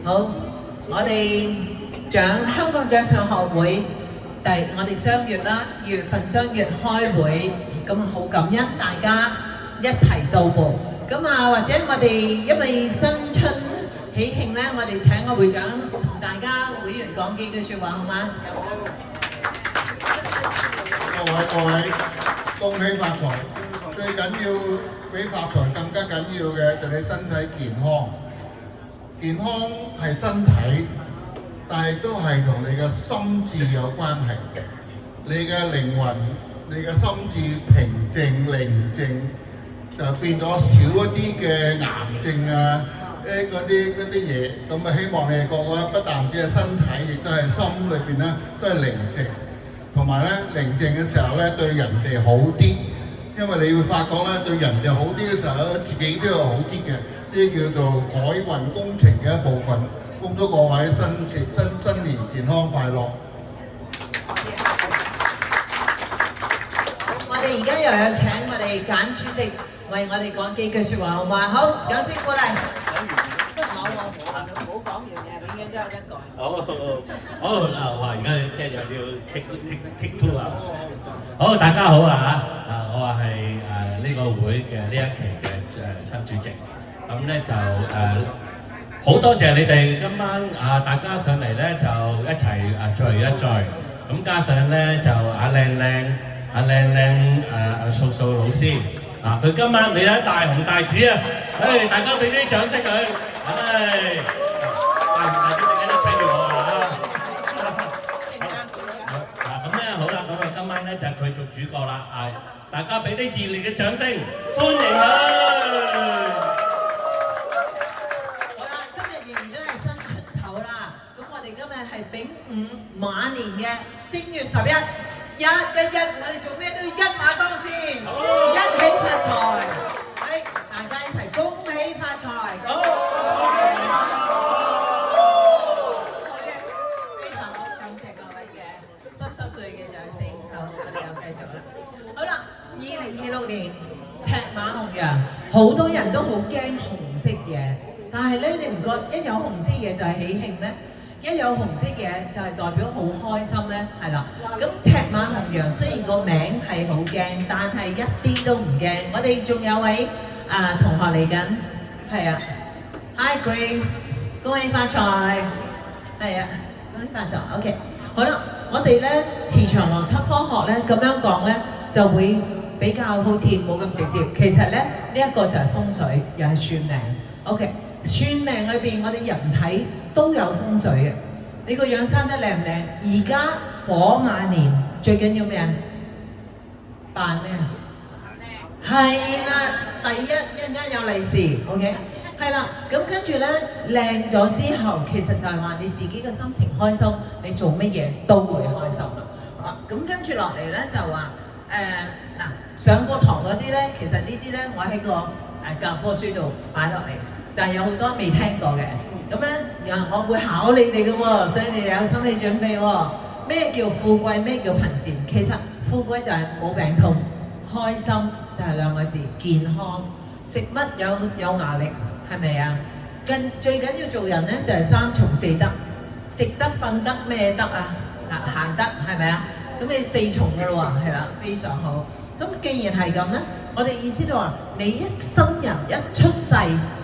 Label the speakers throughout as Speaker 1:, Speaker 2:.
Speaker 1: 好，我哋香港獎唱學會我哋相約啦，2月份相約開會，咁好感恩大家一齊到埗。咁或者我哋因為新春喜慶咧，我哋請個會長同大家會員講幾句説話，好嗎？
Speaker 2: 各位，恭喜發財！最緊要比發財更加緊要嘅就係你身體健康。健康係身體，但係都係同你嘅心智有關係。你嘅靈魂、你嘅心智平靜、寧靜，就變咗少一啲嘅癌症啊，嗰啲嘢。咁希望你哋個個不但止係身體，亦都係心裏邊咧都係寧靜。同埋咧寧靜嘅時候咧，對人哋好啲，因為你會發覺咧，對人哋好啲嘅時候咧，自己都有好啲嘅，呢啲叫做改運工程嘅一部分。恭祝各位新年健康快樂！
Speaker 1: 我哋而家又有請我哋簡主席為我哋講幾句説話，好嘛？好，掌聲鼓勵。冇講完嘅，永遠都有得講。
Speaker 3: 好嗱，哇！而家即係又要 take two 啊！好，大家好啊嚇！我話係呢個會嘅呢一期嘅新主席，咁咧就好多謝你哋今晚大家上嚟咧就一齊聚一聚，咁加上咧就阿靚素素老師佢今晚你睇大紅大紫啊！大家俾啲掌聲佢，大紅大紫你記得睇住我咁咧好啦，咁今晚咧就佢做主角啦，大家俾啲熱烈嘅掌聲歡迎佢。
Speaker 1: 係丙午馬年嘅正月11，我哋做咩都要一馬當先，一起發財。大家一齊恭喜發財。非常好，感謝各位嘅濕碎嘅掌聲。好，我哋又繼續啦。好啦，2026年赤馬紅羊，好多人都好驚紅色嘢，但係咧，你唔覺一有紅色嘢就係喜慶咩？一有紅色嘢就係代表好開心咧，係啦。咁赤馬紅羊雖然個名係好驚，但係一啲都唔驚。我哋仲有位同學嚟緊，係啊 ，Hi Grace， 恭喜發財，係啊，恭喜發財。OK， 好啦，我哋咧磁場邏輯科學咧咁樣講咧，就會比較好似冇咁直接。其實咧呢一個就係風水，又係算命。OK。算命裏邊，我哋人體都有風水嘅。你個樣生得靚唔靚？而家火馬年最緊要咩啊？扮咩啊？係啦，第一陣間有利是 ，OK？ 係啦，咁跟住咧靚咗之後，其實就係話你自己嘅心情開心，你做乜嘢都會開心。咁跟住落嚟咧就話上過堂嗰啲咧，其實呢啲咧我喺個教科書度擺落嚟。但係有好多未聽過嘅，咁咧我會考你哋嘅喎，所以你哋有心理準備喎。咩叫富貴？咩叫貧賤？其實富貴就係冇病痛，開心就係2個字，健康。食乜有牙力，係咪啊？最緊要做人咧就係3從4德，食得、瞓得、咩得啊？行得係咪啊？咁你4從嘅咯喎，係啦，非常好。咁既然係咁咧，我哋意思就話，你一生人一出世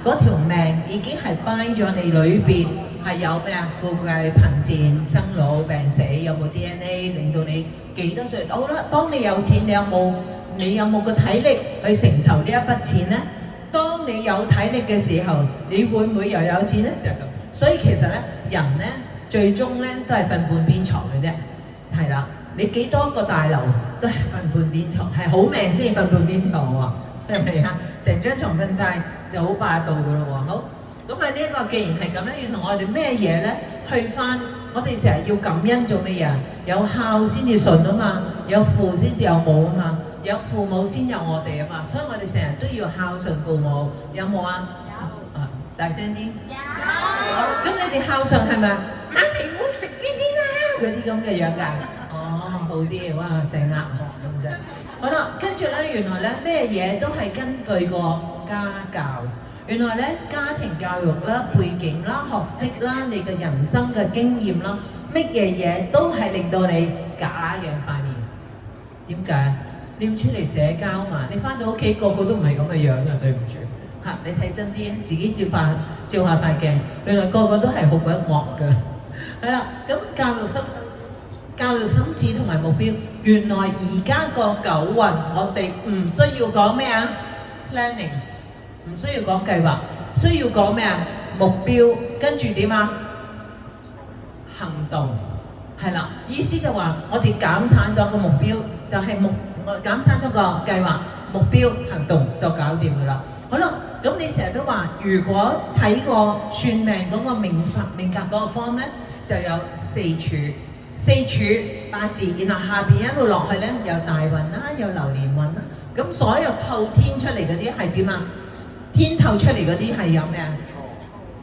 Speaker 1: 嗰條命已經係擺咗你裏邊係有咩啊？富貴貧賤、生老病死，有冇 DNA 令到你幾多歲？好啦，當你有錢，你有冇個體力去承受呢一筆錢咧？當你有體力嘅時候，你會唔會又有錢咧？就係咁。所以其實咧，人咧最終咧都係瞓半邊床嘅啫，係啦。你幾多個大樓都係瞓半邊床，係好命先瞓半邊床喎，係咪啊？成張床瞓晒就好霸道噶咯喎。好，咁呢一個既然係咁咧，要同我哋咩嘢咧？去翻我哋成日要感恩做咩嘢？有孝先至順啊嘛，有父先至有母啊嘛，有父母先有我哋啊嘛，所以我哋成日都要孝順父母，有冇啊？有。大聲啲。有。咁你哋孝順係咪？媽咪唔好食呢啲啦，嗰啲咁嘅樣㗎。好啲，哇！成額學咁啫。好啦，跟住咧，原來咧咩嘢都係根據個家教。原來咧家庭教育啦、背景啦、學識啦、你嘅人生嘅經驗啦，乜嘢嘢都係令到你假嘅塊面。點解？你要出嚟社交嘛，你翻到屋企個個都唔係咁嘅樣嘅，對唔住嚇，你睇真啲，自己照下塊鏡，原來個個都係好鬼惡嘅。係啦，咁教育心智同埋目標，原來而家個九運我哋唔需要講咩啊 planning， 唔需要講計劃，需要講咩啊目標，跟住點啊行動，係啦，意思就話我哋減產咗個目標，就係減產咗個計劃，目標行動就搞掂㗎啦。好啦，咁你成日都話，如果睇過算命嗰個命格嗰個方咧，就有四柱八字，然後下邊一路落去咧，有大運啦，有流年運啦。咁所有透天出嚟嗰啲係點啊？天透出嚟嗰啲係有咩啊？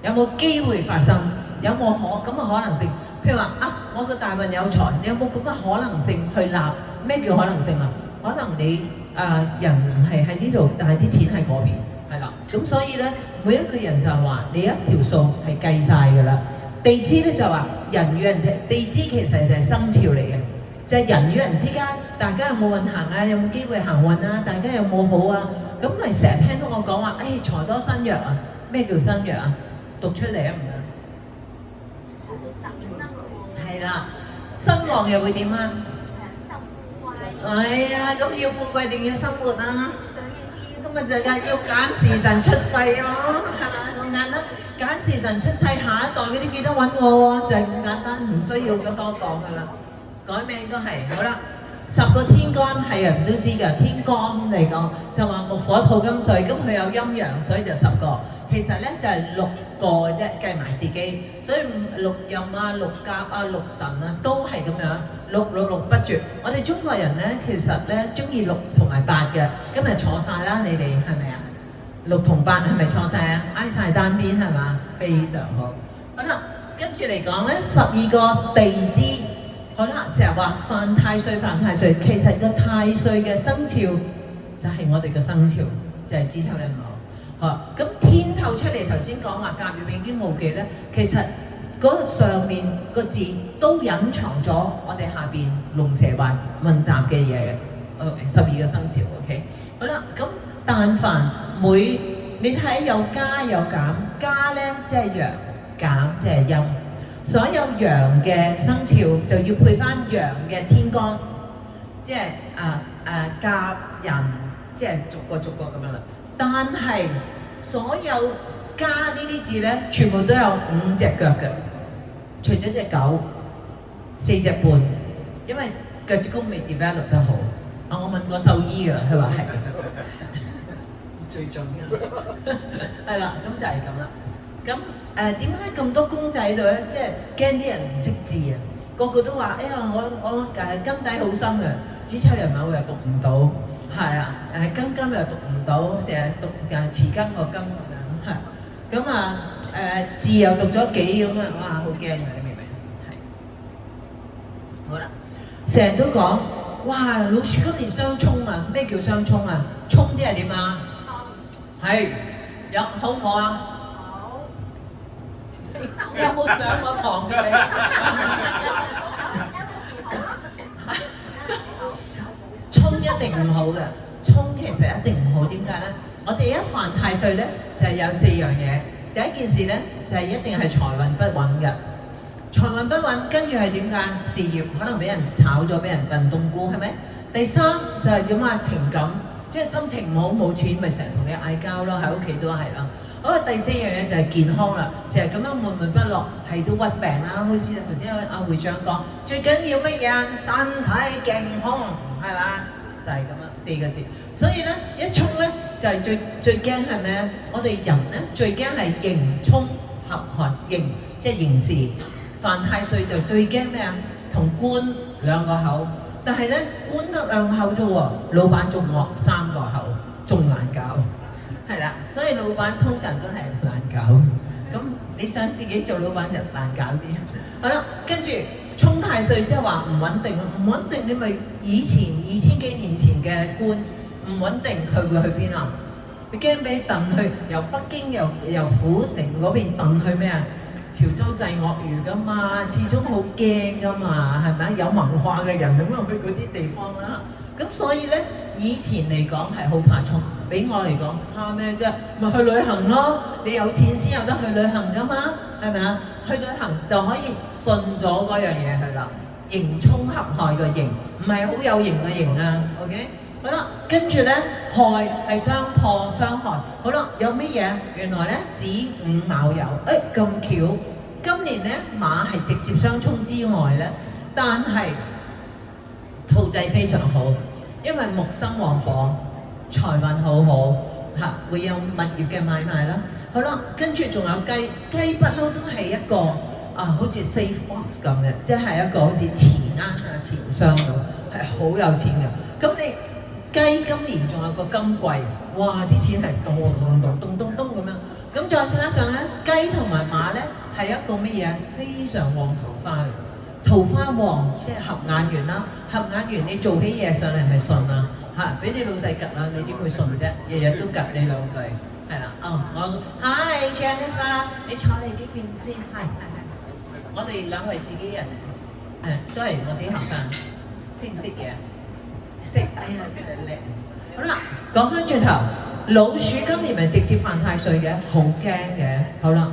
Speaker 1: 有冇機會發生？有冇咁嘅可能性？譬如話啊，我個大運有財，你有冇咁嘅可能性去立？咩叫可能性啊？可能你人唔係喺呢度，但係啲錢喺嗰邊，係啦。咁所以咧，每一個人就話你一條數係計晒㗎啦。地支咧就話人與人地支其實就係生肖嚟嘅，就係人與人之間，大家有冇運行啊？有冇機會行運啊？大家有冇好啊？咁咪成日聽到我講話，財多身弱啊！咩叫身弱啊？讀出嚟啊唔該。係啦，身旺又會點啊？係啊，咁要富貴定要生活啊？咁咪就係要揀時辰出世咯，係嘛？咁簡單。揀時辰出世，下一代嗰啲記得揾我喎，就係咁簡單，唔需要咁多講噶啦。改名都係好啦。10個天干係人都知㗎，天干嚟講就話木火土金水，咁佢有陰陽，所以就10個。其實咧就係6個嘅啫，計埋自己，所以6壬啊、6甲啊、6神啊都係咁樣，6不絕。我哋中國人咧其實咧中意6同埋8嘅，今日錯晒啦，你哋係咪啊？6同8係咪錯晒啊？挨晒單邊係嘛？非常好。好啦，跟住嚟講咧，12個地支，好啦，成日話犯太歲，其實個太歲嘅生肖就係我哋嘅生肖，就係子丑寅卯。好，咁天透出嚟，頭先講話甲乙丙丁戊己咧，其實嗰上面個字都隱藏咗我哋下邊龍蛇環混雜嘅嘢嘅。12個生肖 ，OK。好啦，咁但凡你睇有加有減，加咧即係陽，減即係陰。所有陽嘅生肖就要配翻陽嘅天干，即係甲寅，即係逐個咁樣啦。但係所有加呢啲字咧，全部都有5隻腳嘅，除咗隻狗4隻半，因為腳趾公未 develop 得好。我問過獸醫㗎，佢話係最準嘅，係啦，咁就係咁啦。咁點解咁多公仔喺度咧？即係驚啲人唔識字啊！個個都話：哎呀，我根底好深嘅，子丑寅卯又讀唔到，係啊，庚金又讀唔到，成日讀匙羹個羹咁樣，係咁啊字又讀咗幾咁樣，哇！好驚啊！你明唔明？係好啦，成日都講哇，老鼠今年相沖啊！咩叫相沖啊？沖即係點啊？係好唔好啊？你有冇上過堂㗎你？沖一定唔好嘅，沖其實一定唔好。點解咧？我哋一犯太歲咧，就係有4樣嘢。第一件事咧，就係一定係財運不穩嘅。財運不穩，跟住係點解？事業可能俾人炒咗，俾人燉冬菇，係咪？第3就係點啊？情感，即係心情唔好，冇錢咪成日同你嗌交咯，喺屋企都係啦。好啦，第4樣嘢就係健康啦，成日咁樣悶悶不樂，係都屈病啦。好似頭先阿會長講，最緊要乜嘢？身體健康，係嘛？就係咁樣4個字。所以咧，一沖咧就係最驚係咩咧？我哋人咧最驚係刑沖合害，刑即係刑事。犯太歲就最驚咩啊？同官2個口，但係咧官得2個口啫喎，老闆仲惡3個口，仲難搞。係啦，所以老闆通常都係難搞。咁你想自己做老闆就難搞啲。好啦，跟住沖太歲即係話唔穩定，唔穩定你咪以前2000幾年前嘅官唔穩定，佢會去邊啊？你驚俾燉去由北京由虎城嗰邊燉去咩啊？潮州製鱷魚噶嘛，始終好驚噶嘛，係咪？有文化嘅人咁樣去嗰啲地方啦。咁所以咧，以前嚟講係好怕衝，俾我嚟講怕咩啫？咪去旅行咯，你有錢先有得去旅行噶嘛，係咪啊？去旅行就可以順咗嗰樣嘢去啦，刑衝合害嘅刑，唔係好有型嘅型啊 ，OK？ 好啦，跟住咧害係傷破傷害，好啦，有乜嘢？原來咧子午卯酉，咁巧，今年咧馬係直接相衝之外咧，但係兔仔非常好，因為木生旺火，財運好好嚇，會有物業嘅買賣啦。好啦，跟住仲有雞，雞不嬲都係一個好似 safe box 咁嘅，即係一個好似錢罌啊錢箱咁，係好有錢嘅。咁你雞今年仲有個金櫃，哇！啲錢係咚咚咚咚咚咚咁樣。咁再加上咧，雞同埋馬咧係一個乜嘢？非常旺桃花嘅。桃花旺即係合眼緣啦，合眼緣你做起嘢上嚟咪順啊嚇！俾你老細趌啦，你點會順啫？日日都趌你兩句，係啦。我 Hi Jennifer， 你坐你呢邊先，係。我哋兩位自己人，都係我啲學生，識唔識嘢？識，哎呀真係叻！好啦，講翻轉頭，老鼠今年咪直接犯太歲嘅，好驚嘅。好啦，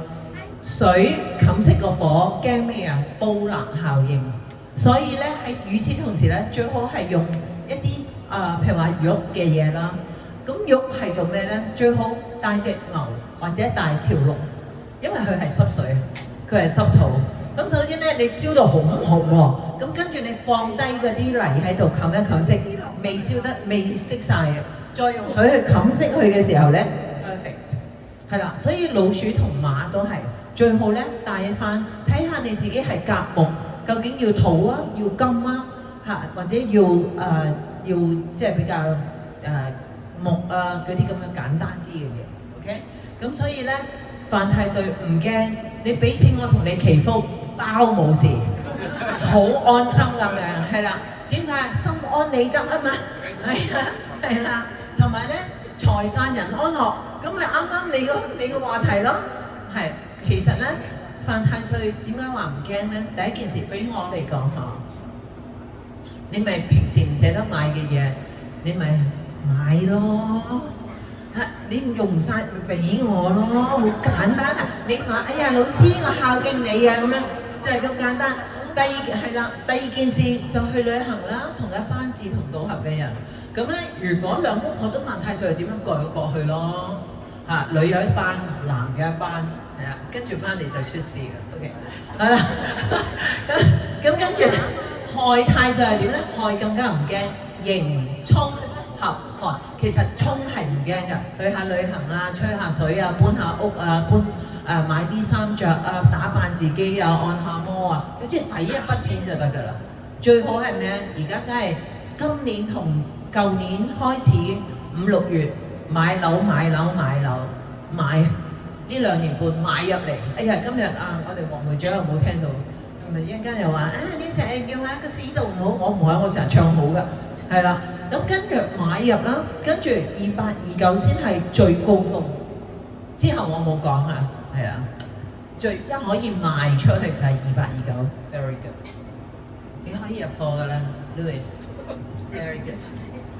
Speaker 1: 水冚熄個火，驚咩啊？煲立效應。所以咧喺與此同時咧，最好係用一啲譬如話玉嘅嘢啦。咁玉係做咩咧？最好帶隻牛或者帶條龍，因為佢係濕水，佢係濕土。咁首先咧，你燒到紅紅喎，咁跟住你放低嗰啲泥喺度冚一冚熄，未燒得未熄晒嘅，再用水去冚熄佢嘅時候咧 ，perfect， 係啦。所以老鼠同馬都係最好咧，帶翻睇下你自己係甲木，究竟要土啊，要金啊，或者要即係比較木啊嗰啲咁樣簡單啲嘅嘢 ，OK？ 咁所以咧，犯太歲唔驚，你俾錢我同你祈福。包冇事，好安心咁樣，係啦。點解？心安理得啊嘛，係啦。同埋咧，財散人安樂，咁咪啱啱你個話題咯。係，其實咧，犯太歲點解話唔驚咧？第一件事俾我嚟講下，你咪平時唔捨得買嘅嘢，你咪買咯。你用唔晒咪俾我咯，好簡單啊！你話哎呀老師我孝敬你啊咁樣，就係咁簡單。第二件事就去旅行啦，同一班志同道合嘅人。咁咧，如果兩公婆都犯太歲，點樣過去咯？女有一班，男嘅一班，係啊，跟住翻嚟就出事嘅。OK， 係啦。咁跟住害太歲係點咧？害更加唔驚，刑衝合害。其實衝係唔驚㗎，去下旅行啊，吹下水啊，搬下屋啊，買啲衫着啊，打扮自己啊，按下摩啊，總之使一筆錢就得㗎啦。最好係咩？而家梗係今年同舊年開始5、6月買樓呢2年半買入嚟。哎呀，今日我哋黃會長有冇聽到？咪一陣間又話你成日叫喺個市道唔好，我唔係，我成日唱好㗎。係啦，咁跟住買入啦，跟住28、29先係最高峰，之後我冇講啊，係啦，即係可以賣出去就係28、29 ，very good， 你可以入貨㗎啦 ，Louis，very good，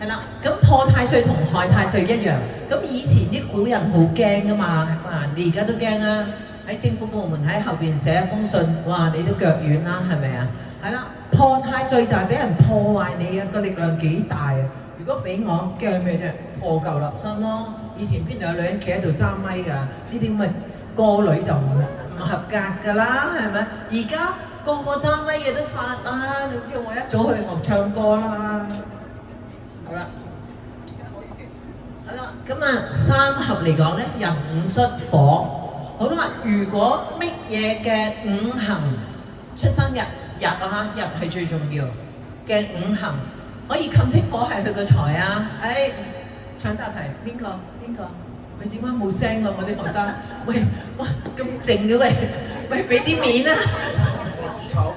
Speaker 1: 係啦，咁破太歲同害太歲一樣，咁以前啲古人好驚㗎嘛，你而家都驚啦，喺政府部門喺後邊寫一封信，哇，你都腳軟啦，係咪啊？係啦，破太歲就係俾人破壞你啊，個力量幾大啊！如果俾我驚咩啫？破舊立新咯。以前邊度有女人企喺度揸咪㗎？呢啲咪過女就唔合格㗎啦，係咪？而家個揸咪嘅都發啦，總之我一早去學唱歌啦。好啦，咁三合嚟講咧，壬午戌火。好啦，如果乜嘢嘅五行出生日？日係最重要嘅五行，可以冚熄火係佢個財啊！搶答題，邊個？喂，點解冇聲㗎？我啲學生，喂，哇，咁靜嘅喂，俾啲面啊！草，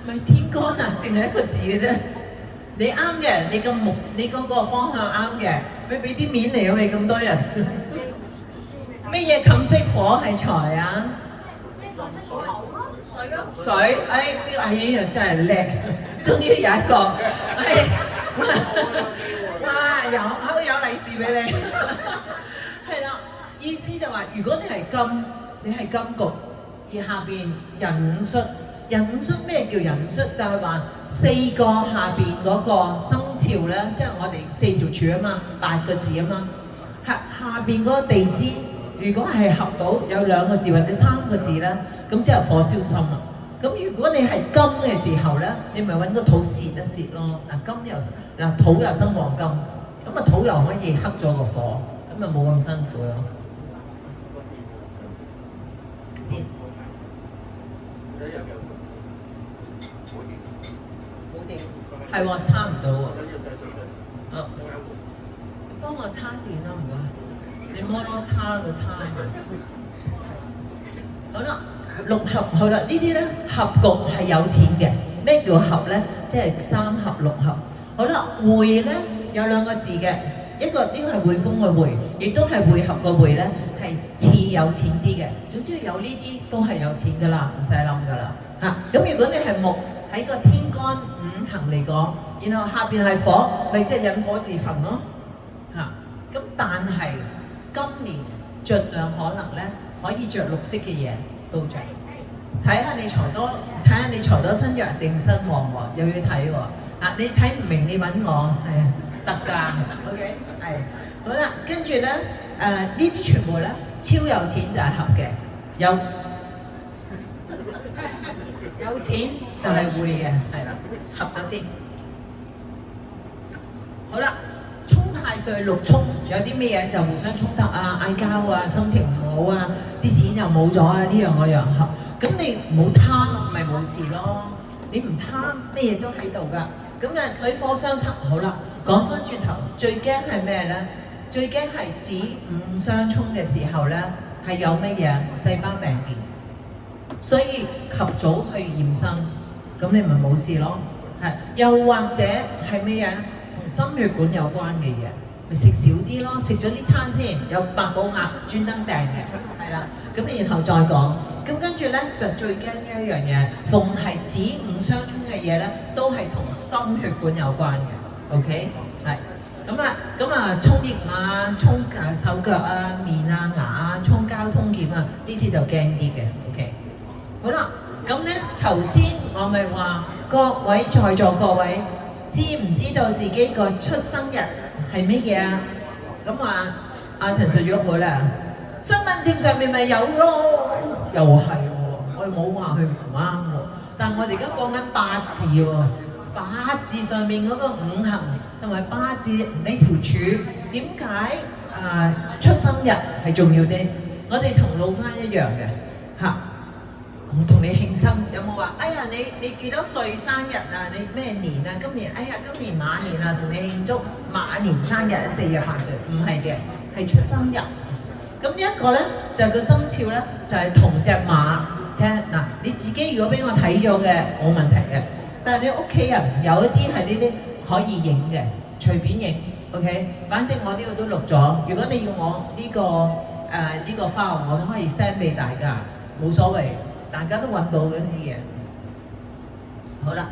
Speaker 1: 咪天干啊，淨係一個字嘅啫。你啱嘅，你個方向啱嘅，咪俾啲面嚟啊！你咁多人，咩嘢冚熄火係財啊？水，哎呀真係叻，終於有一個，哇有利是俾你，係啦，意思就話如果你係金，你係金局，而下邊人五戌。人五戌咩叫人五戌？就係話4個下邊嗰個生肖咧，即係我哋4條柱啊嘛，8個字啊嘛。下邊嗰個地支，如果係合到有2個字或者3個字咧，咁即係火燒心啦。咁如果你係金嘅時候咧，你咪揾個土泄一泄咯。土又生黃金，咁土又可以克咗個火，咁咪冇咁辛苦咯。係喎，差唔多喎。幫我叉電啦，唔該。你摩多叉個叉。好啦，6合好啦，呢啲咧合局係有錢嘅。咩叫合咧？即係3合6合。好啦，會咧有2個字嘅，呢個係匯豐嘅匯，亦都係會合個匯咧，係似有錢啲嘅。總之有呢啲都係有錢㗎啦，唔使諗㗎啦。咁如果你係木，喺個天干5行嚟講，然後下邊係火，咪即係引火自焚咯。咁但係今年盡量可能咧，可以着綠色嘅嘢都着。睇下你財多身弱定身旺喎，又要睇喎。你睇唔明你揾我，係得㗎。OK， 係好啦，跟住咧呢啲全部咧超有錢就係合嘅，有錢就係會嘅，係啦，合咗先。好啦，沖太歲6沖，有啲咩嘢就互相衝突啊、嗌交啊、心情唔好啊，啲錢又冇咗啊，呢樣嗰樣合。咁你唔好貪，咪冇事咯。你唔貪，咩嘢都喺度㗎。咁咧水火相沖，好啦，講翻轉頭，最驚係咩咧？最驚係子午相沖嘅時候咧，係有乜嘢細胞病變。所以及早去驗身，咁你咪冇事咯。又或者係咩嘢？同心血管有關嘅嘢，咪食少啲咯。食咗啲餐先，有百寶鴨專登訂嘅，係啦。咁然後再講。咁跟住咧就最驚嘅一樣嘢，逢係子午相沖嘅嘢咧，都係同心血管有關嘅。OK， 係。咁啊，沖熱啊，沖手腳啊、面啊、牙啊，沖交通檢啊，呢啲就驚啲嘅。OK。好啦，咁咧頭先我咪話各位在座各位，知唔知道自己個出生日係乜嘢啊？咁話阿陳述咗好啦，身份證上面咪有咯，又係喎，我哋冇話佢唔啱喎，但係我哋而家講緊八字喎，八字上面嗰個5行同埋八字呢條柱，點解出生日係重要啲？我哋同老翻一樣嘅嚇。我同你慶生，有冇話？哎呀，你幾多歲生日啊？你咩年啊？今年今年馬年啊，同你慶祝馬年生日4日8歲，唔係嘅，係出生日。咁呢一個咧就係個生肖咧，就係同隻馬。聽嗱，你自己如果俾我睇咗嘅冇問題嘅，但係你屋企人有一啲係呢啲可以影嘅，隨便影。OK， 反正我呢個都錄咗。如果你要我呢個file，我都可以 send 俾大家，冇所謂。大家都揾到嗰啲嘢。好啦，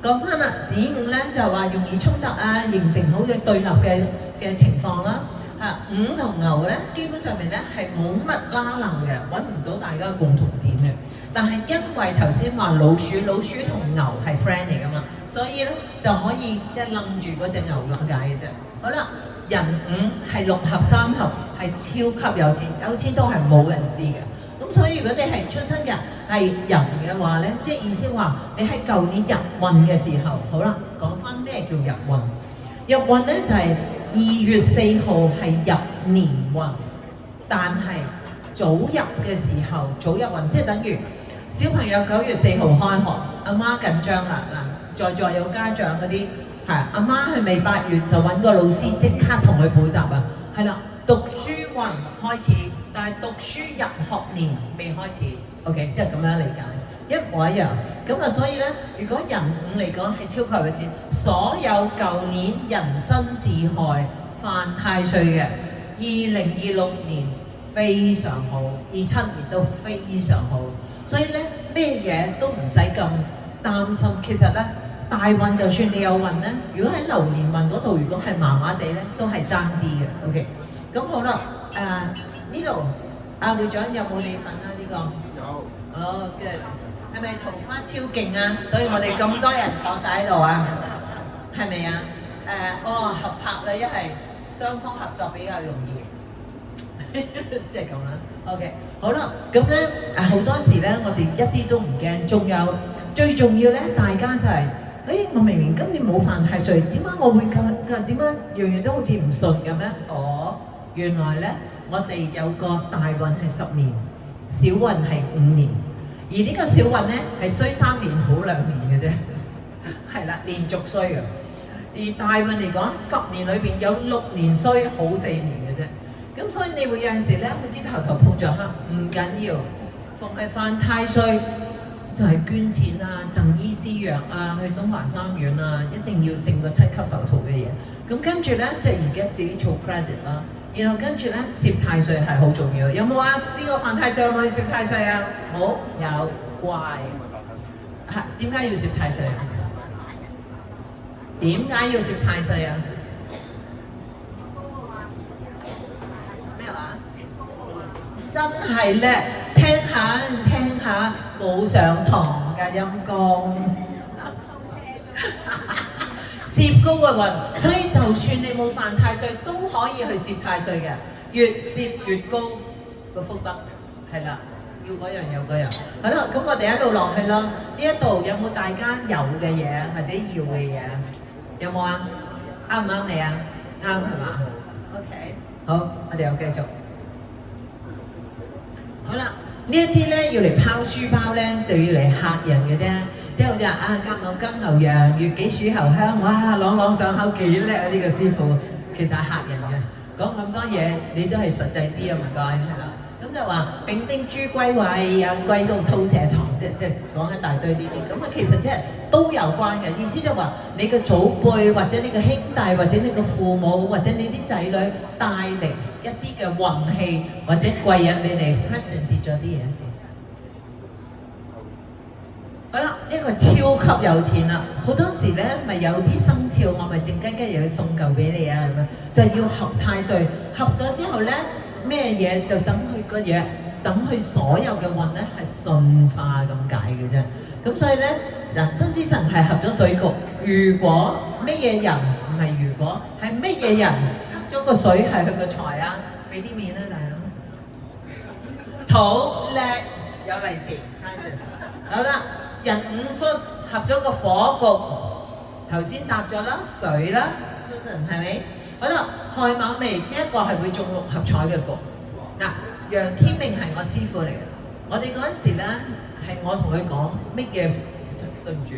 Speaker 1: 講翻啦，子午咧就話容易衝突啊，形成好嘅對立嘅情況啦。午同牛咧，基本上面咧係冇乜拉楞嘅，揾唔到大家共同點嘅。但係因為頭先話老鼠同牛係 friend 嚟噶嘛，所以咧就可以即係冧住嗰隻牛咁解嘅啫。好啦，人午係6合3合，係超級有錢，有錢都係冇人知嘅。咁所以如果你係出生日係人嘅話咧，即係意思話你喺舊年入運嘅時候，好啦，講翻咩叫入運？入運咧就係2月4號係入年運，但係早入嘅時候早入運，即係等於小朋友9月4號開學，阿媽緊張啦嗱，在座有家長嗰啲係阿媽係未8月就揾個老師即刻同佢補習啊，係啦。讀書運開始，但係讀書入學年未開始 ，OK， 即係咁樣理解，一模一樣。咁啊，所以咧，如果人午嚟講係超級有錢，所有舊年人身自害、犯太歲嘅。2026年非常好，27年都非常好，所以咧咩嘢都唔使咁擔心。其實咧大運就算你有運咧，如果喺流年運嗰度，如果係麻麻地咧，都係爭啲嘅。OK， 咁好啦，呢度阿會長有冇你份啊？呢個有。哦，good， 係咪桃花超勁啊？所以我哋咁多人坐晒喺度啊，係咪啊？合拍啦，一係雙方合作比較容易。即係咁啦。OK， 好啦，咁咧好多時咧，我哋一啲都唔驚，仲有最重要咧，大家就係、我明明今年冇犯太歲，點解我會點解樣樣都好似唔順咁咧？原來咧我哋有個大運係10年，小運係5年，而呢個小運咧係衰3年好2年嘅啫，係啦，連續衰嘅。而大運嚟講，10年裏邊有6年衰，好4年嘅啫。咁所以你會有陣時咧，好似頭頭碰着黑，唔緊要，逢係犯太歲就係捐錢啊、贈醫施藥啊、去東華三院啊，一定要勝過7級浮屠嘅嘢。咁跟住咧，即係而家自己做 credit 啦。然後跟住咧，攝太歲係好重要。有冇啊？邊個犯太歲有冇去攝太歲啊？冇，有，怪。點解要攝太歲啊？點解要攝太歲啊？真係叻，聽下冇上堂㗎陰公，攝高個運，所以就算你冇犯太歲，都可以去攝太歲嘅，越攝越高個福德，係啦，要嗰樣有嗰樣。好啦，咁我哋一路落去啦。呢一度有冇大家有嘅嘢或者要嘅嘢？有冇啊？啱唔啱你啊？啱係嘛 ？OK， 好，我哋又繼續。好啦，呢一啲咧要嚟拋書包咧，就要嚟嚇人嘅啫。即係好似甲牛金牛羊，月己鼠猴香，哇朗朗上口幾叻啊！呢個師傅其實係嚇人嘅，講咁多嘢你都係實際啲啊，唔該係啦。咁就話丙丁豬龜位啊，貴到兔蛇床，即係講一大堆呢啲。咁啊其實即係都有關嘅，意思就話你嘅祖輩或者你嘅兄弟或者你嘅父母或者你啲仔女帶嚟一啲嘅運氣或者貴人俾你 present 跌咗啲嘢。好啦，一個超級有錢啦！好多時咧，咪有啲生肖我咪靜雞雞又要送嚿俾你啊咁樣，就係要合太歲，合咗之後咧，咩嘢就等佢個嘢，等佢所有嘅運咧係順化咁解嘅啫。咁所以咧，嗱，申之神係合咗水局，如果乜嘢人唔係如果係乜嘢人合咗個水係佢個財啊，俾啲面啦大佬。土叻有利是 ，Francis。好啦。人五戌合咗個火局，頭先答咗啦，水啦 ，Susan 係咪？好啦，亥卯未呢一個係會中6合彩嘅局。嗱，楊天命係我師傅嚟嘅，我哋嗰陣時咧係我同佢講乜嘢，對唔住，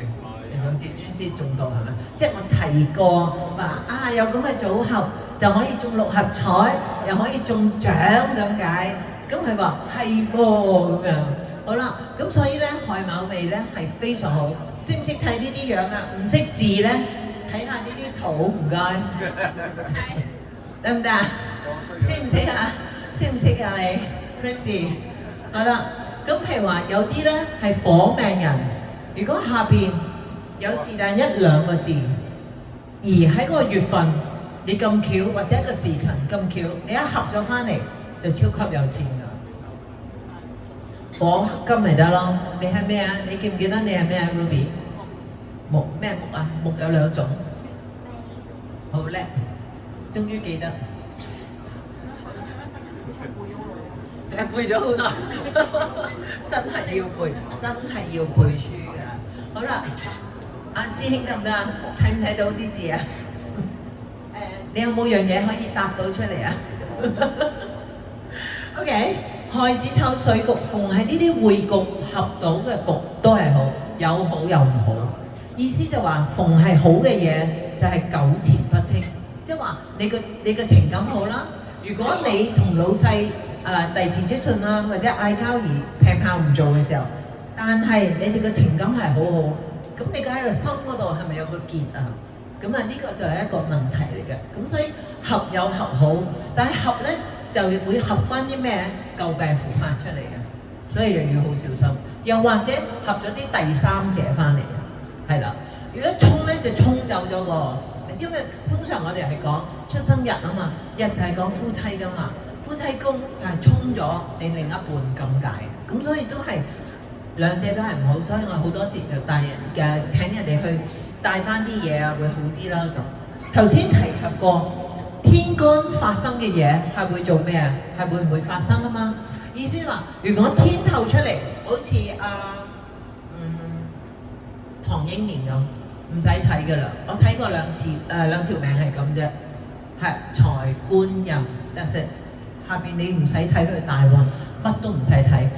Speaker 1: 你好似尊師重道係咪？即係我提過話有咁嘅組合就可以中6合彩，又可以中獎咁解。咁佢話係噃咁樣。好啦，咁所以咧亥卯未咧係非常好，識唔識睇呢啲樣啊？唔識字咧，睇下呢啲圖唔該，得唔得啊？識唔識啊？識唔識啊你 ，Chrissy？ 好啦，咁譬如話有啲咧係火命人，如果下邊有是但1、2個字，而喺嗰個月份你咁巧或者一個時辰咁巧，你一合咗翻嚟就超級有錢㗎。火金咪得咯，你係咩啊？你記唔記得你係咩啊 Ruby？ 木咩木啊？木有2種，好叻，終於記得。背咗好耐，真係要背，真係要背書㗎。好啦，阿師兄得唔得啊？睇唔睇到啲字啊？你有冇樣嘢可以答到出嚟啊？OK。亥子丑水局，逢係呢啲會局合到嘅局都係好，有好有唔好。意思就話逢係好嘅嘢就係糾纏不清，即係話你嘅情感好啦。如果你同老細遞辭職信啊，或者嗌交而劈炮唔做嘅時候，但係你哋嘅情感係好好，咁你梗喺個心嗰度係咪有個結啊？咁啊呢個就係一個問題嚟嘅。咁所以合有合好，但係合咧就會合翻啲咩舊病復發出嚟嘅，所以又要好小心。又或者合咗啲第三者翻嚟，係啦。如果衝咧就衝走咗個，因為通常我哋係講出生日啊嘛，日就係講夫妻噶嘛，夫妻宮係衝咗你另一半咁解，咁所以都係兩者都係唔好，所以我好多時就帶人嘅請人哋去帶翻啲嘢啊，會好啲啦咁。頭先提及過天干發生嘅嘢係會做咩啊？係會唔會發生啊嘛？意思話，如果天透出嚟，好似唐英年咁，唔使睇噶啦。我睇過兩次，兩條命係咁啫，係財官人得識。下邊你唔使睇佢大運，乜都唔使睇。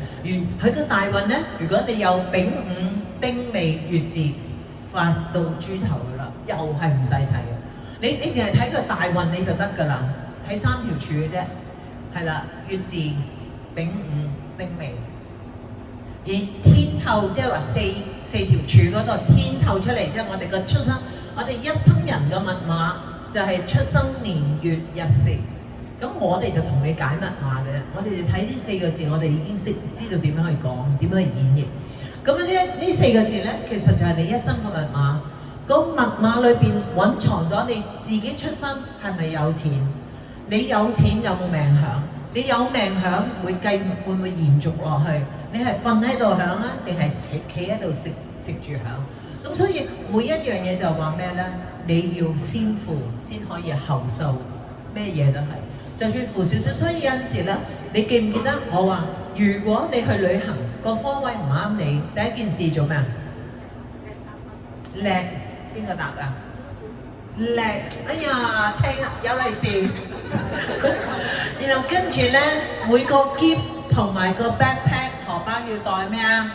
Speaker 1: 佢個大運咧，如果你有丙午、丁未、月字發到豬頭噶啦，又係唔使睇嘅。你淨係睇個大運你就得噶啦，睇三條柱嘅啫，係啦，月字、丙午、丁未。而天透即係話四條柱嗰度天透出嚟，即係我哋個出生，我哋一生人嘅密碼就係出生年月日時。咁我哋就同你解密碼嘅，我哋睇呢4個字，我哋已經知道點樣去講，點樣去演繹。咁呢4個字咧，其實就係你一生嘅密碼。個密碼裏邊蘊藏咗你自己出生係咪有錢？你有錢有冇命享？你有命享會唔會延續落去？你係瞓喺度享啊，定係企喺度食住享？咁所以每一樣嘢就話咩咧？你要先富先可以後收，咩嘢都係。就算負少少，所以有陣時咧，你記唔記得我話，如果你去旅行個方位唔啱你，第一件事做咩啊？叻，邊個答啊？叻，哎呀，聽啊，有利是。然後跟住咧，每個篋同埋個 backpack 荷包要袋咩啊？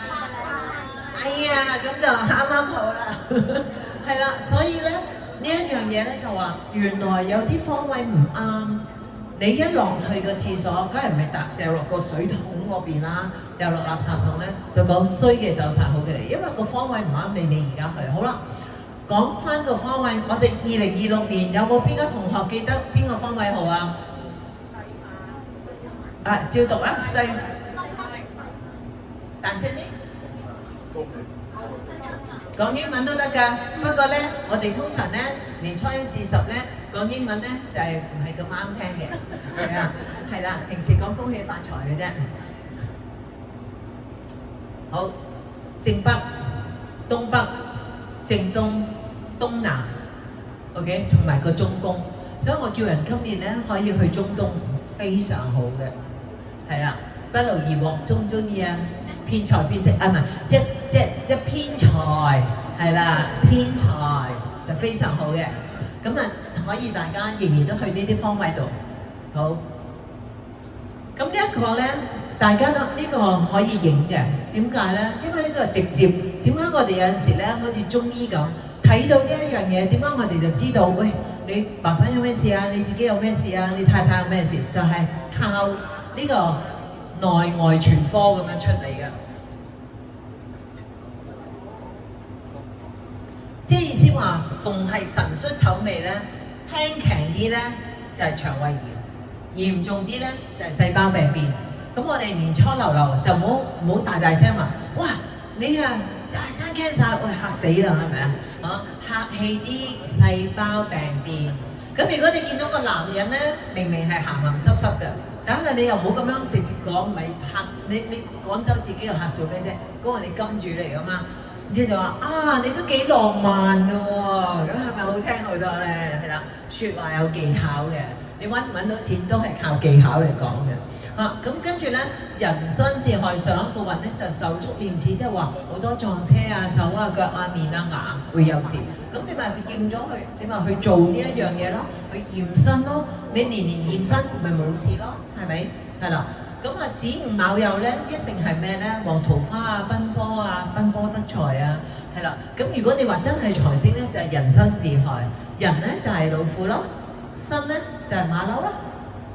Speaker 1: 哎呀，咁就啱啱好啦。係啦，所以咧呢一樣嘢咧就話，原來有啲方位唔啱。你一落去個廁所，梗係唔係掉落個水桶嗰邊啦，掉落垃圾桶咧，就講衰嘅走晒好嘅嚟，因為個方位唔啱你而家去。好啦，講翻個方位，我哋2026年有冇邊個同學記得邊個方位好啊？照讀啦，細大聲啲。講英文都得㗎，不過咧，我哋通常咧年初1至10咧講英文咧就係唔係咁啱聽嘅，係啊，係啦，平時講恭喜發財嘅啫。好，正北、東北、正東、東南 ，OK， 同埋個中宮，所以我叫人今年咧可以去中東，非常好嘅，係啦，不勞而獲，中意啊！偏財偏食啊，唔係即偏財係啦，偏財就非常好嘅。咁啊，可以大家仍然都去呢啲方位度。好，咁呢一個咧，大家都呢個可以影嘅。點解咧？因為呢個係直接。點解我哋有陣時咧，好似中醫咁睇到呢一樣嘢？點解我哋就知道？喂，你爸爸有咩事啊？你自己有咩事啊？你太太有咩事？就係靠呢個內外全科咁樣出嚟嘅，即係意思話，逢係神出丑味咧，輕強啲咧就係腸胃炎，嚴重啲咧就係細胞病變。咁我哋年初流就唔好大聲話，哇！你啊生 cancer， 喂嚇死啦，係咪啊？客氣啲，細胞病變。咁如果你見到個男人咧，明明係鹹鹹濕濕嘅。等佢你又唔好咁樣直接講，咪嚇你趕走自己個客做咩啫？嗰個你金主嚟噶嘛？然之後就話啊，你都幾浪漫㗎喎，咁係咪好聽好多咧？係啦，説話有技巧嘅，你揾唔揾到錢都係靠技巧嚟講嘅。咁跟住咧，人生自害上一個運咧就手足念齒，即係話好多撞車啊、手啊、腳啊、面啊、牙會有事。咁你咪驗咗佢，你咪去做呢一樣嘢咯，去驗身咯。你年驗身咪冇事咯，係咪？係啦。咁啊，子午卯酉咧，一定係咩咧？旺桃花啊、奔波啊、奔波得財啊，係啦。咁如果你話真係財星咧，就係人生自害。人咧就係老虎咯，身咧就係馬騮咯，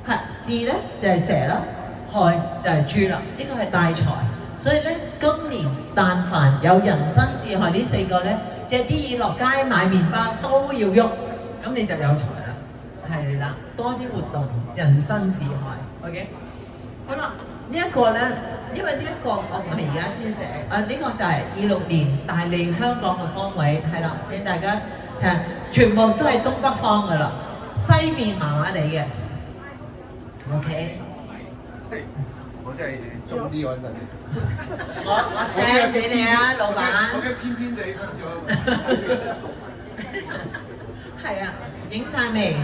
Speaker 1: 剋字咧就係蛇咯，害就係豬啦。呢個係大財，所以咧，今年但凡有人身自害呢4個咧，借啲嘢落街買麵包都要喐，咁你就有財啦。係啦，多啲活動，人身自害。OK， 好啦，呢一個咧，因為呢一個我唔係而家先寫，呢個就係26年大利香港嘅方位，係啦，請大家睇下，全部都係東北方噶啦，西面麻麻地嘅。OK。
Speaker 4: 我真係中啲嗰陣。
Speaker 1: 我 send 俾你啊，老闆。
Speaker 4: 我嘅偏偏地分咗。
Speaker 1: 係啊，影晒未？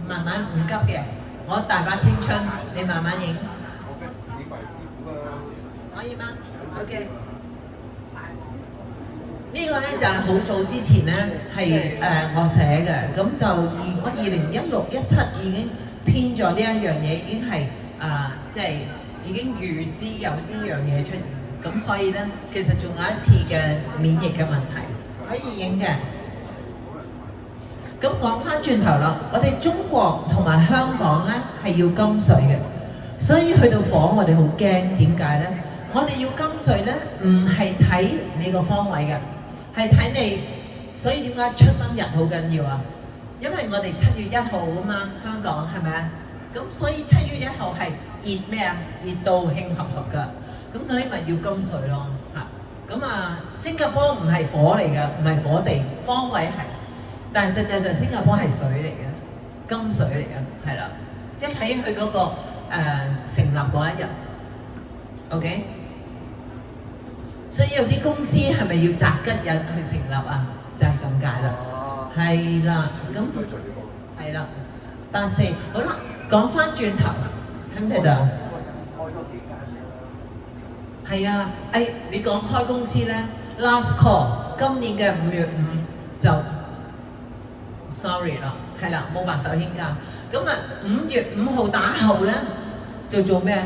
Speaker 1: 慢慢唔急嘅，我大把青春，你慢慢影。
Speaker 4: 我嘅影埋師傅啦。
Speaker 1: 可以嗎 ？OK。呢個咧就係好早之前咧係我寫嘅，咁就我2016、17已經編咗呢一樣嘢，已經係即係已經預知有呢樣嘢出現，咁所以咧其實仲有一次嘅免疫嘅問題可以影嘅。咁講翻轉頭啦，我哋中國同埋香港咧係要金水嘅，所以去到火我哋好驚，點解咧？我哋要金水咧，唔係睇你個方位嘅，係睇你，所以點解出生日好緊要啊？因為我哋7月1號啊嘛，香港係咪啊？咁所以7月1號係熱咩啊？熱到興合合㗎，咁所以咪要金水咯嚇。咁新加坡唔係火嚟㗎，唔係火地，方位係。但係實際上新加坡係水嚟嘅，金水嚟嘅，係啦，即係睇佢嗰個成立嗰一日 ，OK。所以有啲公司係咪要擇吉日去成立啊？就係咁解啦，係啦，咁係啦，84好啦，講翻轉頭，睇唔睇到？
Speaker 4: 開多幾間
Speaker 1: 係啊，你講開公司咧 ，last call， 今年嘅5月5就。sorry 啦，係啦，冇白手興家。咁5月5號打後咧，就做咩？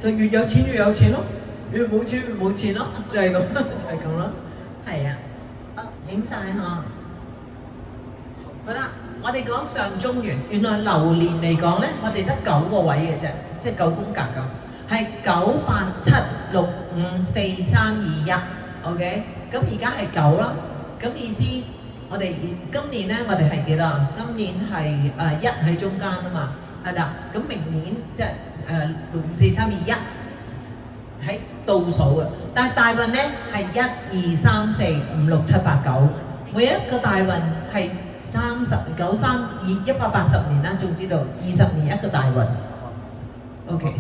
Speaker 1: 就越有錢越有錢咯，越冇錢越冇錢咯，就係咁，就係咁咯。係啊，影晒嚇。好啦，我哋講上中原，原來流年嚟講咧，我哋得9個位嘅啫，即係9宮格咁，係9、8、7、6、5、4、3、2、1。OK， 咁而家係9啦，咁意思。我哋今年咧，我哋係幾多？今年係1喺中間啊嘛，係啦。咁明年即係6、5、4、3、2、1喺倒數嘅，但係大運咧係1、2、3、4、5、6、7、8、9，每一個大運係39、180年啦，仲知道20年一個大運。OK。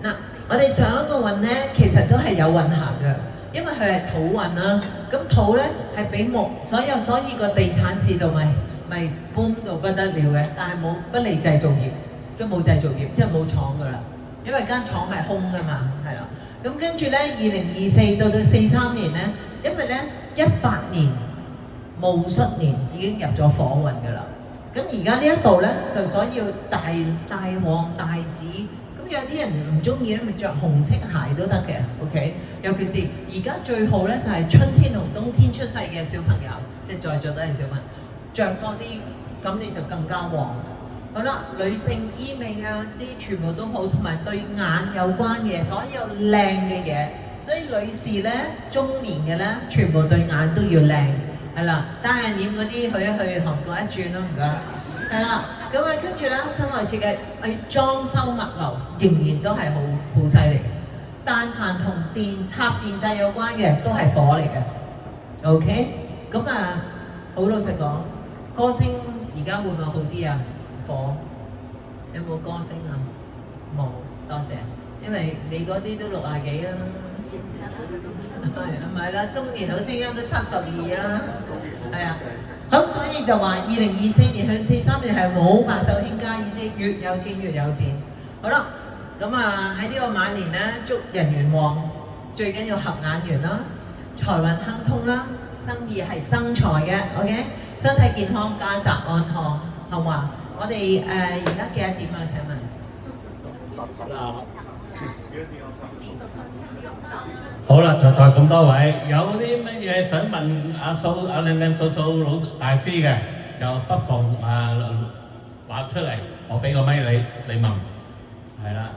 Speaker 1: 嗱，我哋上一個運咧，其實都係有運行嘅。因為佢係土運啦，咁土咧係俾木，所以個地產市道咪 boom 到不得了嘅，但係冇不利製造業，即係冇製造業，即係冇廠噶啦，因為間廠係空噶嘛，係啦。咁跟住咧，2024到43年咧，因為咧18年戊戌年已經入咗火運噶啦，咁而家呢一度咧就所以要大旺大紫。有啲人唔中意咧，咪着紅色鞋都得嘅 ，OK。尤其是而家最好咧，就係春天同冬天出世嘅小朋友，即係在座都係小朋友，着多啲，咁你就更加旺。好啦，女性醫美啊，啲全部都好，同埋對眼有關嘅，所有靚嘅嘢。所以女士咧，中年嘅咧，全部對眼都要靚，係啦。單眼臉嗰啲去一去韓國一轉咯，唔該。係啦。咁跟住咧，室內設計裝修物流仍然都係好犀利。但凡同插電掣有關嘅都係火嚟嘅。OK， 咁好老實講，歌星而家會唔會好啲啊？火有冇歌星啊？冇，多謝。因為你嗰啲都60幾啦，係咪啦？中年好聲音都72啦，係啊。咁所以就話2024年去43年係冇白手興家意思，越有錢越有錢。好啦，咁喺呢個晚年咧，祝人緣旺，最緊要合眼緣啦，財運亨通啦，生意係生財嘅 ，OK， 身體健康，家宅安康，好嘛？我哋而家幾多點啊？請問？
Speaker 3: 好啦，在咁多位，有啲乜嘢想問阿靚靚嫂嫂老大師嘅，就不妨話出嚟，我俾個咪你問，係啦。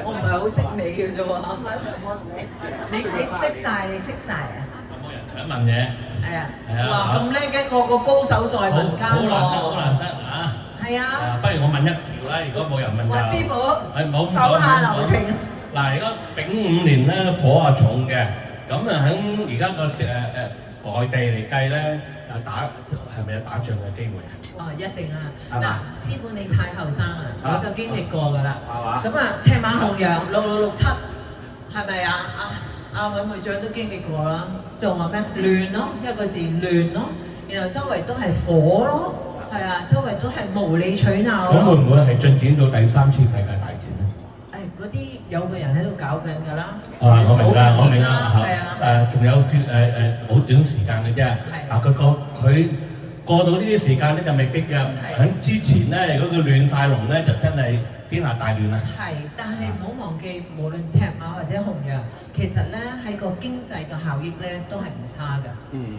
Speaker 1: 我唔係好識你嘅啫喎。你識晒，你識晒啊？
Speaker 3: 有冇人想問嘢？
Speaker 1: 係啊。
Speaker 3: 係啊
Speaker 1: 哇！咁叻嘅個高手在民間
Speaker 3: 好難得，好
Speaker 1: 喎。
Speaker 3: 難得啊！
Speaker 1: 係啊。
Speaker 3: 不如我問一條啦，如果冇人問就
Speaker 1: 哇！師傅，
Speaker 3: 係冇
Speaker 1: 手下留情。
Speaker 3: 嗱，而家丙午年咧火啊重嘅，咁啊喺而家個外地嚟計咧，係咪有打仗嘅機會啊？
Speaker 1: 哦，一定啊！
Speaker 3: 係嘛
Speaker 1: 嗱，師傅你太後生啊，我就經歷過㗎啦。
Speaker 3: 係嘛
Speaker 1: 咁啊，赤馬紅羊6667係咪啊？阿尹會長都經歷過啦。仲話咩？亂咯，一個字亂咯。然後周圍都係火咯，係啊，周圍都係無理取鬧
Speaker 3: 咁會
Speaker 1: 咯。
Speaker 3: 唔會係進展到第三次世界大戰咧？
Speaker 1: 誒，嗰啲有個人喺度搞緊㗎啦。
Speaker 3: 啊，我明啦，我明啦
Speaker 1: 係啊。
Speaker 3: 仲有好短時間嘅啫。嗱，佢過到呢啲時間咧就未必嘅。喺之前咧，如果佢亂晒龍咧，就真係天下大亂啦。
Speaker 1: 係，但係唔好忘記，無論赤馬或者紅羊，其實咧喺個經濟嘅效益咧都係唔差㗎。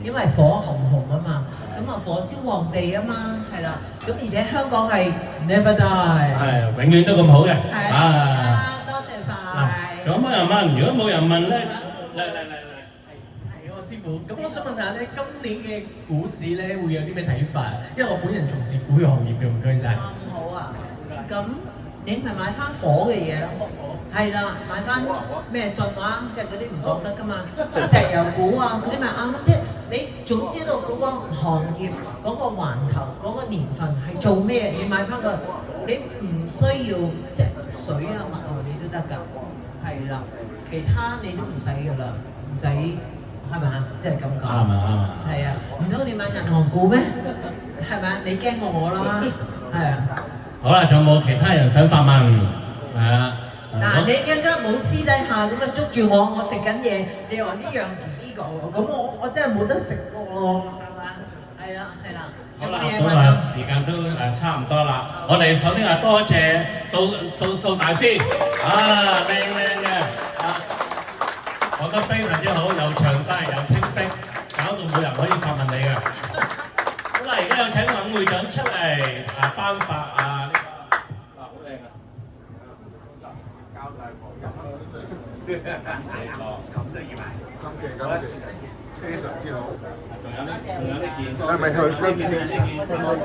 Speaker 1: 因為火紅紅啊嘛，咁啊火燒旺地啊嘛，係啦。咁而且香港係 never die。
Speaker 3: 係，永遠都咁好嘅。
Speaker 1: 係啊，多謝晒。
Speaker 3: 咁冇人問，如果冇人問咧，嚟。
Speaker 5: 係我師傅，咁我想問下咧，今年嘅股市咧會有啲咩睇法？因為我本人從事股行業嘅，唔該晒。
Speaker 1: 咁好啊，咁你咪買翻火嘅嘢咯。係啦，買翻咩信話，即係嗰啲唔講得㗎嘛，石油股啊嗰啲咪啱咯。即係你總知道嗰個行業、嗰個環頭、嗰個年份係做咩，你買翻個，你唔需要即係水啊物啊你都得㗎。係啦，其他你都唔使㗎啦，唔使係咪啊？即係咁講。
Speaker 3: 啱啊。
Speaker 1: 係啊，唔通你買銀行股咩？係咪啊？你驚過我啦，係啊。
Speaker 3: 好啦，仲有冇其他人想發問？係啊。
Speaker 1: 嗱，你一陣間冇私底下咁樣捉住我食緊嘢，你話呢樣呢個喎，咁我真係冇得食喎，係嘛？係啦，有
Speaker 3: 好啦，
Speaker 1: 冇嘢
Speaker 3: 咁啊
Speaker 1: 問啊？
Speaker 3: 時間都差唔多啦。我哋首先啊，多謝數大師，靚嘅，講得非常之好，又詳細又清晰，搞到冇人可以發問你嘅。好啦，而家有請尹會長出嚟頒發呢個好靚啊！
Speaker 4: 交晒貨
Speaker 2: 感謝，非常之好。
Speaker 3: 仲有呢件，
Speaker 2: 係咪去分
Speaker 3: 呢件，仲有呢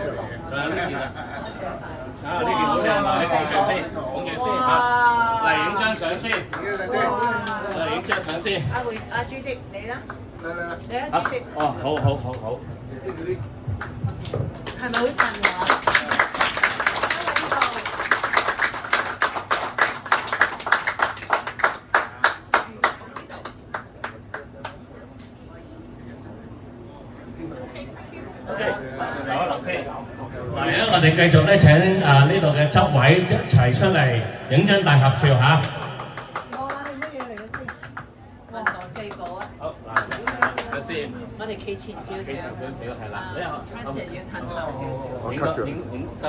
Speaker 3: 件啊！呢件好靚啊！你講住先嚟影張相先，嚟影張相先。
Speaker 1: 阿主席你啦，
Speaker 2: 嚟，
Speaker 1: 你啊主席，
Speaker 3: 哦，好。
Speaker 4: 先嗰啲。
Speaker 1: 係咪好神啊？
Speaker 3: 嚟啊！我哋繼續咧請呢度嘅執委一齊出嚟影張大合照嚇。
Speaker 1: 運動四寶啊！
Speaker 3: 好嗱，先。
Speaker 1: 我哋企前少少，
Speaker 3: 係啦，Francis
Speaker 1: 要褪後少少。
Speaker 2: 我 cut 咗。
Speaker 3: 影